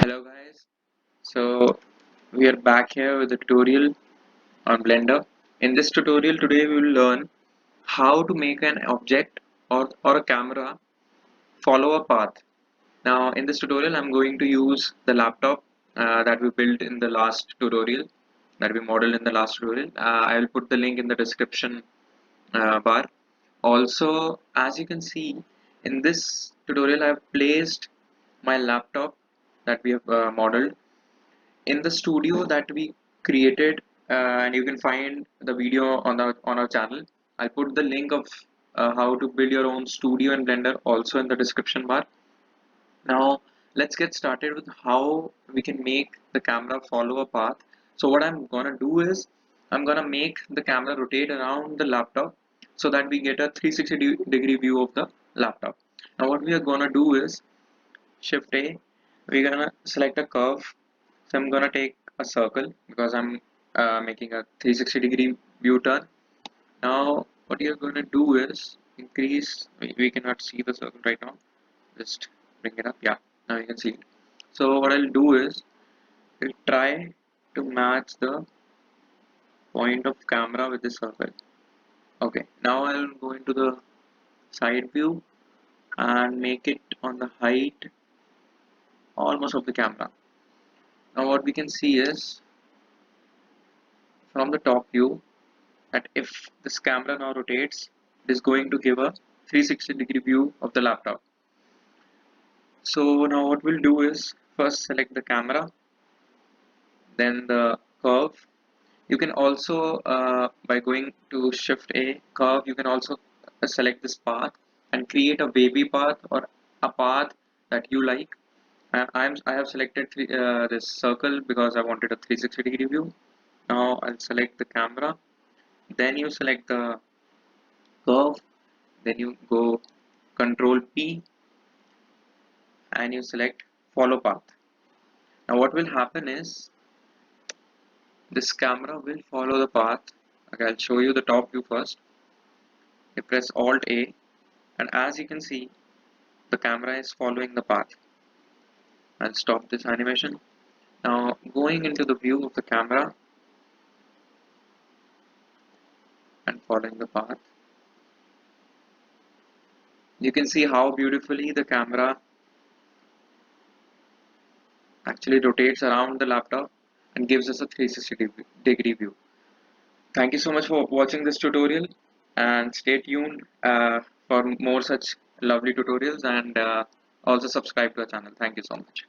Hello guys, so we are back here with a tutorial on Blender. In this tutorial today we will learn how to make an object or a camera follow a path. Now in this tutorial I'm going to use the laptop that we built in the last tutorial, that we modeled in the last tutorial. I will put the link in the description bar. Also, as you can see, in this tutorial I have placed my laptop that we have modeled in the studio that we created, and you can find the video on our channel. I'll put the link of how to build your own studio in Blender also in the description bar. Now let's get started with how we can make the camera follow a path. So what I'm gonna do is I'm gonna make the camera rotate around the laptop so that we get a 360 degree view of the laptop. Now what we are gonna do is Shift A, we're gonna select a curve. So I'm gonna take a circle because I'm making a 360 degree view turn. Now what you're gonna do is increase, we cannot see the circle right now, just bring it up. Yeah, now you can see it. So what I'll do is I'll try to match the point of camera with the circle. Okay, now I'll go into the side view and make it on the height almost of the camera. Now what we can see is from the top view that if this camera now rotates, it is going to give a 360-degree view of the laptop. So now what we'll do is first select the camera, then the curve. You can also, by going to Shift A, curve, you can also select this path and create a wavy path or a path that you like. I have selected this circle because I wanted a 360-degree view. Now I'll select the camera, then you select the curve, then you go Control P and you select follow path. Now what will happen is this camera will follow the path. Okay, I'll show you the top view first. You press Alt A, and as you can see the camera is following the path. I'll stop this animation. Now going into the view of the camera and following the path, you can see how beautifully the camera actually rotates around the laptop and gives us a 360-degree view. Thank you so much for watching this tutorial, and stay tuned for more such lovely tutorials, and also subscribe to our channel. Thank you so much.